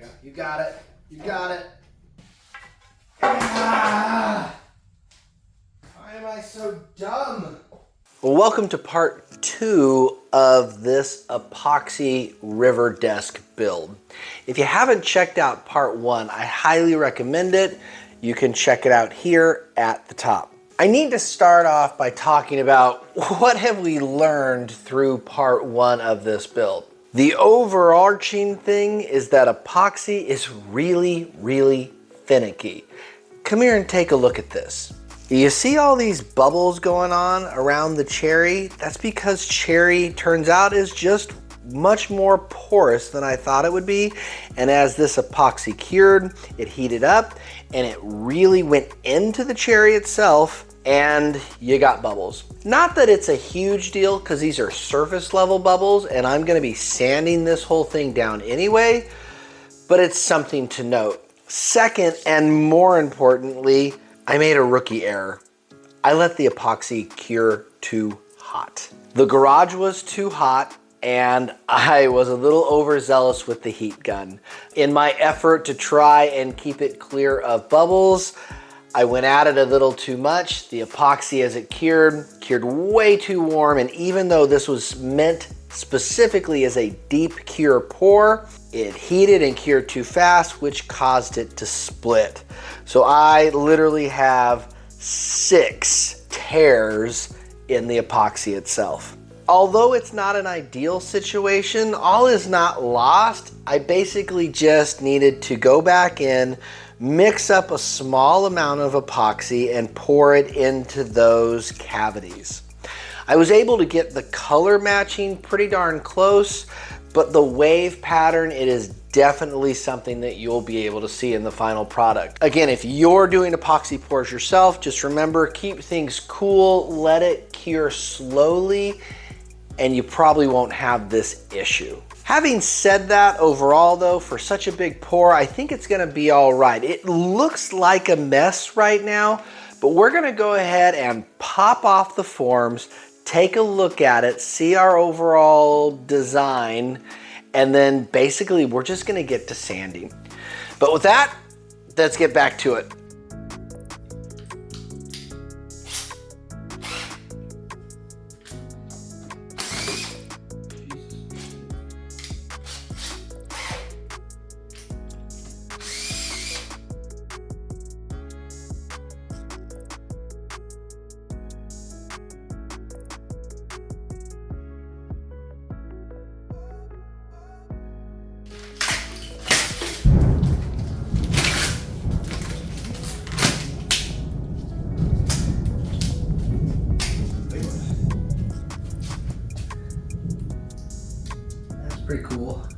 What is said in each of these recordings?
go. You got it. You got it. Ah! Why am I so dumb? Well, welcome to part 2 of this epoxy river desk build. If you haven't checked out part 1, I highly recommend it. You can check it out here at the top. I need to start off by talking about what have we learned through part 1 of this build. The overarching thing is that epoxy is really, really finicky. Come here and take a look at this. You see all these bubbles going on around the cherry? That's because cherry turns out is just much more porous than I thought it would be. And as this epoxy cured, it heated up and it really went into the cherry itself and you got bubbles. Not that it's a huge deal because these are surface level bubbles and I'm gonna be sanding this whole thing down anyway, but it's something to note. Second, and more importantly, I made a rookie error. I let the epoxy cure too hot. The garage was too hot and I was a little overzealous with the heat gun. In my effort to try and keep it clear of bubbles, I went at it a little too much. The epoxy as it cured way too warm, and even though this was meant specifically as a deep cure pour, it heated and cured too fast, which caused it to split. So I literally have 6 tears in the epoxy itself. Although it's not an ideal situation, all is not lost. I basically just needed to go back in, mix up a small amount of epoxy and pour it into those cavities. I was able to get the color matching pretty darn close, but the wave pattern, it is definitely something that you'll be able to see in the final product. Again, if you're doing epoxy pours yourself, just remember, keep things cool, let it cure slowly, and you probably won't have this issue. Having said that, overall though, for such a big pour, I think it's gonna be all right. It looks like a mess right now, but we're gonna go ahead and pop off the forms, take a look at it, see our overall design, and then basically we're just gonna get to sanding. But with that, let's get back to it. Pretty cool.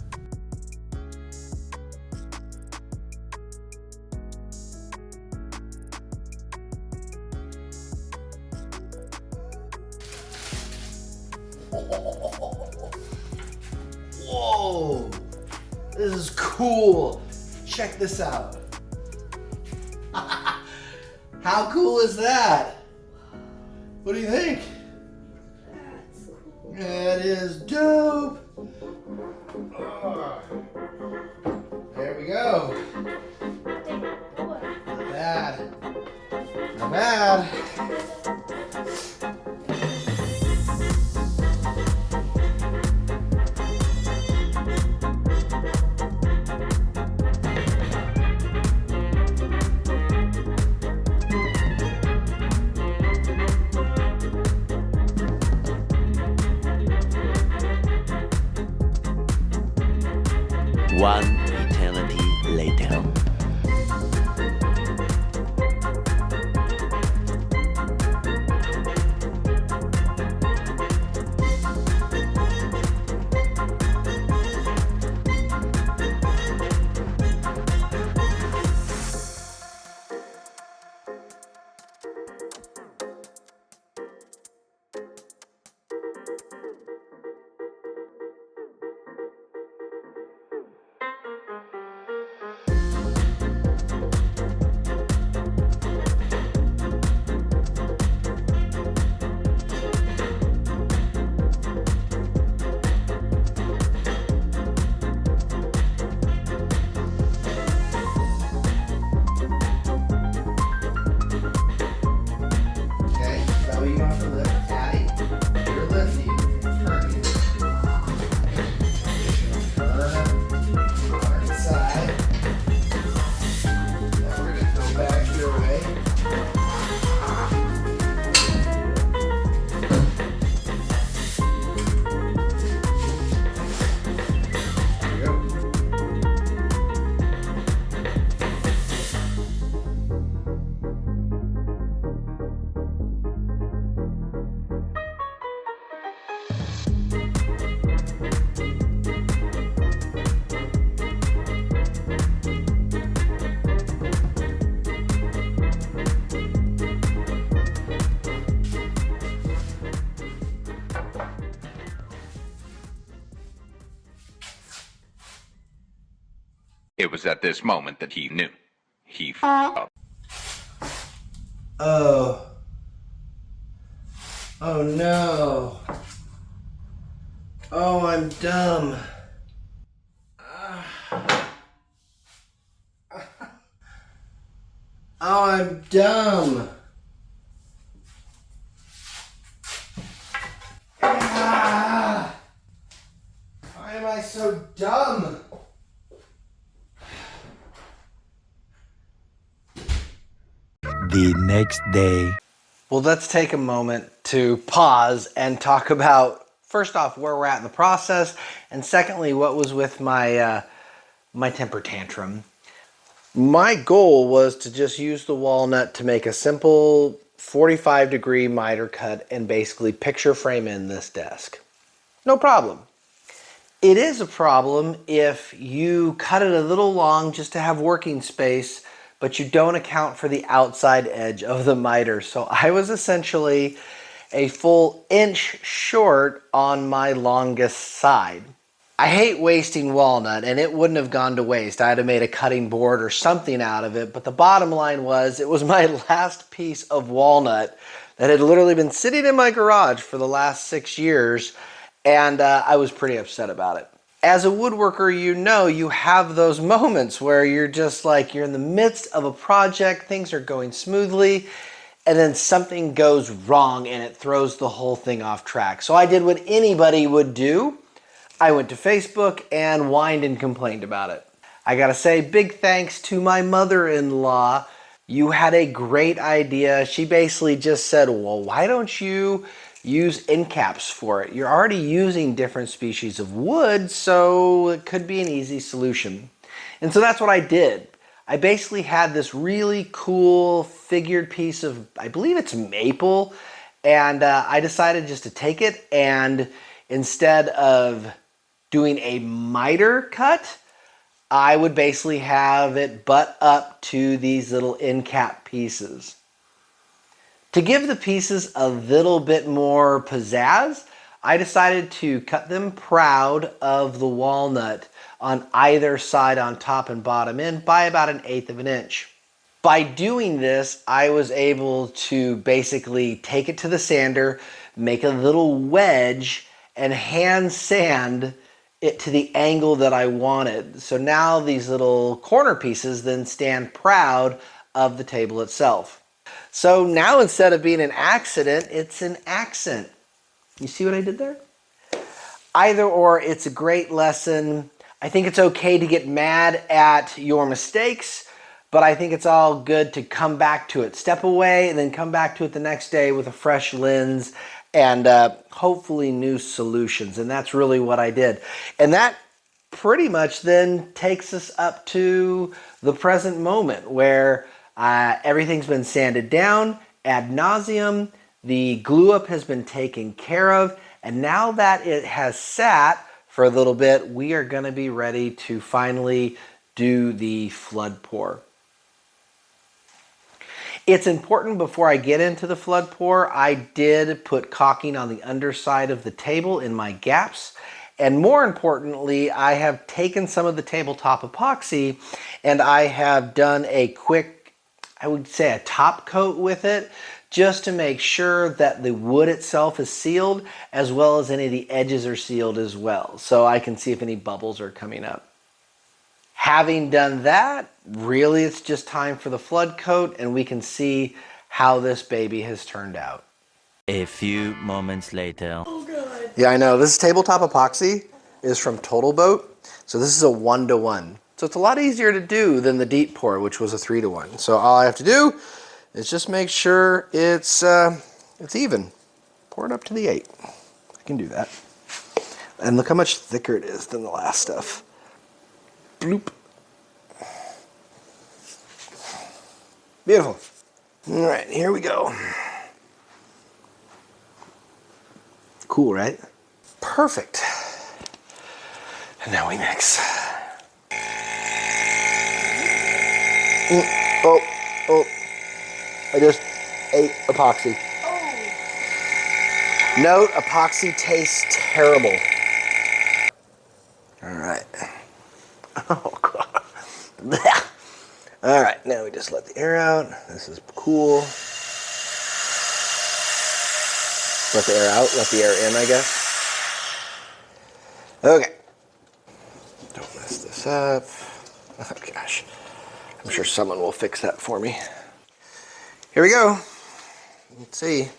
Whoa, this is cool. Check this out. How cool is that? What do you think? That's cool. That is dope. There we go. Not bad. Not bad. One eternity later. It was at this moment that he knew. He f***ed up. Oh. Oh no. Oh, I'm dumb. Oh, I'm dumb. Ah. Why am I so dumb? The next day. Well, let's take a moment to pause and talk about, first off, where we're at in the process, and secondly, what was with my my temper tantrum. My goal was to just use the walnut to make a simple 45-degree miter cut and basically picture frame in this desk. No problem. It is a problem if you cut it a little long just to have working space, but you don't account for the outside edge of the miter. So I was essentially a full inch short on my longest side. I hate wasting walnut, and it wouldn't have gone to waste. I'd have made a cutting board or something out of it, but the bottom line was it was my last piece of walnut that had literally been sitting in my garage for the last 6 years, and I was pretty upset about it. As a woodworker, you know you have those moments where you're just like, you're in the midst of a project, things are going smoothly, and then something goes wrong and it throws the whole thing off track. So I did what anybody would do. I went to Facebook and whined and complained about it. I gotta say, big thanks to my mother-in-law. You had a great idea. She basically just said, well, why don't you use end caps for it? You're already using different species of wood, so it could be an easy solution. And so that's what I did. I basically had this really cool figured piece of, I believe it's maple, and I decided just to take it, and instead of doing a miter cut, I would basically have it butt up to these little end cap pieces. To give the pieces a little bit more pizzazz, I decided to cut them proud of the walnut on either side, on top and bottom end, by about 1/8 of an inch. By doing this, I was able to basically take it to the sander, make a little wedge, and hand sand it to the angle that I wanted. So now these little corner pieces then stand proud of the table itself. So now instead of being an accident, it's an accent. You see what I did there? Either or, it's a great lesson. I think it's okay to get mad at your mistakes, but I think it's all good to come back to it. Step away and then come back to it the next day with a fresh lens and hopefully new solutions. And that's really what I did. And that pretty much then takes us up to the present moment where everything's been sanded down ad nauseum. The glue up has been taken care of. And now that it has sat for a little bit, we are going to be ready to finally do the flood pour. It's important before I get into the flood pour, I did put caulking on the underside of the table in my gaps. And more importantly, I have taken some of the tabletop epoxy and I have done a quick, I would say a top coat with it, just to make sure that the wood itself is sealed as well as any of the edges are sealed as well. So I can see if any bubbles are coming up. Having done that, really it's just time for the flood coat and we can see how this baby has turned out. A few moments later. Oh god. Yeah, I know. This tabletop epoxy is from Total Boat. So this is a 1-to-1. So it's a lot easier to do than the deep pour, which was a 3-to-1. So all I have to do is just make sure it's even. Pour it up to the 8. I can do that. And look how much thicker it is than the last stuff. Bloop. Beautiful. All right, here we go. Cool, right? Perfect. And now we mix. Oh. I just ate epoxy. Oh. Note, epoxy tastes terrible. All right. Oh, God. All right, now we just let the air out. This is cool. Let the air out, let the air in, I guess. Okay. Don't mess this up. Oh gosh. I'm sure someone will fix that for me. Here we go. Let's see.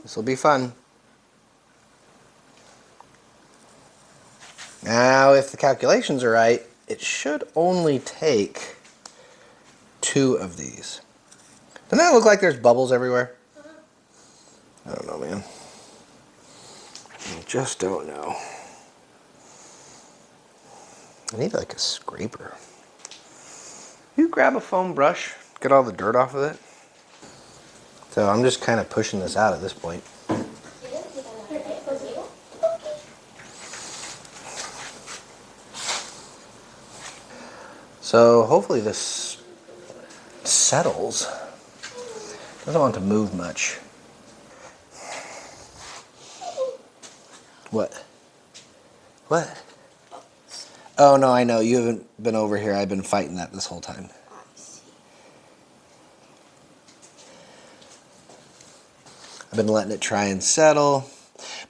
This will be fun. Now, if the calculations are right, it should only take 2 of these. Doesn't that look like there's bubbles everywhere? I don't know, man. I just don't know. I need like a scraper. You grab a foam brush, get all the dirt off of it. So I'm just kind of pushing this out at this point. So hopefully this settles. Doesn't want to move much. What? What? Oh no, I know. You haven't been over here. I've been fighting that this whole time. I've been letting it try and settle.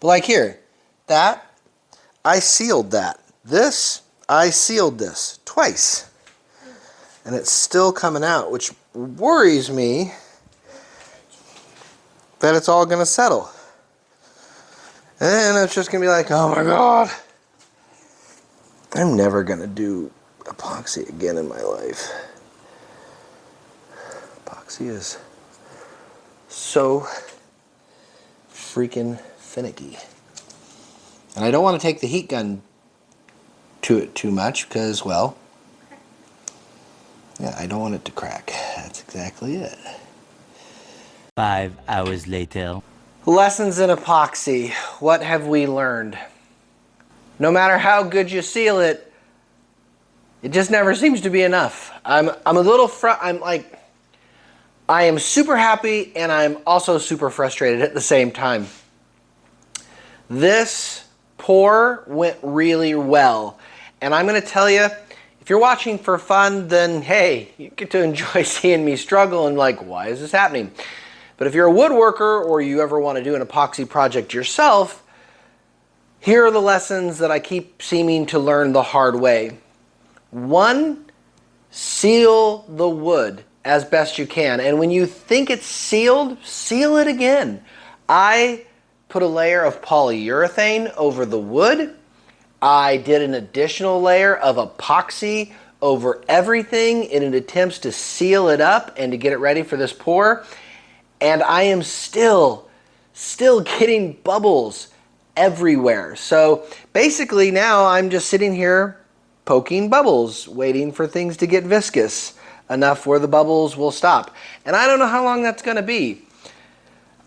But like here, that, I sealed that. This, I sealed this twice. And it's still coming out, which worries me that it's all gonna settle. And it's just gonna be like, oh my God. I'm never gonna do epoxy again in my life. Epoxy is so freaking finicky. And I don't want to take the heat gun to it too much because, well, yeah, I don't want it to crack. That's exactly it. 5 hours later. Lessons in epoxy. What have we learned? No matter how good you seal it, it just never seems to be enough. I'm a little I am super happy and I'm also super frustrated at the same time. This pour went really well. And I'm going to tell you, if you're watching for fun, then hey, you get to enjoy seeing me struggle and like, why is this happening? But if you're a woodworker or you ever want to do an epoxy project yourself, here are the lessons that I keep seeming to learn the hard way. 1, seal the wood as best you can. And when you think it's sealed, seal it again. I put a layer of polyurethane over the wood. I did an additional layer of epoxy over everything in an attempt to seal it up and to get it ready for this pour. And I am still getting bubbles everywhere. So basically now I'm just sitting here poking bubbles, waiting for things to get viscous enough where the bubbles will stop. And I don't know how long that's gonna be.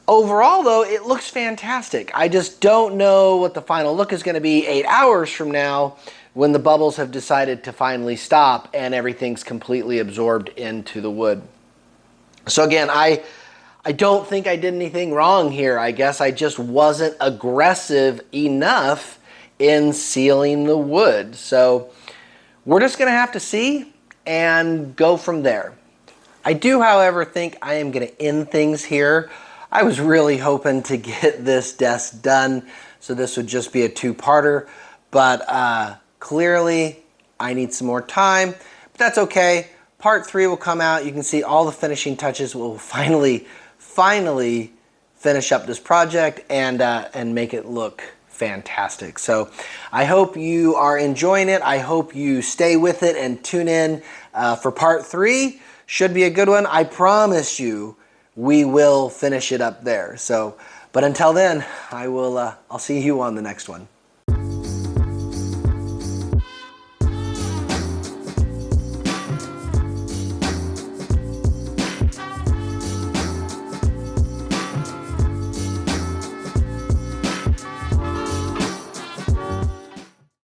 Overall though, it looks fantastic. I just don't know what the final look is gonna be 8 hours from now when the bubbles have decided to finally stop and everything's completely absorbed into the wood. So again, I don't think I did anything wrong here. I guess I just wasn't aggressive enough in sealing the wood. So we're just gonna have to see and go from there. I do, however, think I am gonna end things here. I was really hoping to get this desk done, so this would just be a 2-parter, but clearly I need some more time, but that's okay. Part 3 will come out. You can see all the finishing touches. We'll finally finish up this project and make it look fantastic. So I hope you are enjoying it. I hope you stay with it and tune in for part 3. Should be a good one. I promise you we will finish it up there. So, but until then, I'll see you on the next one.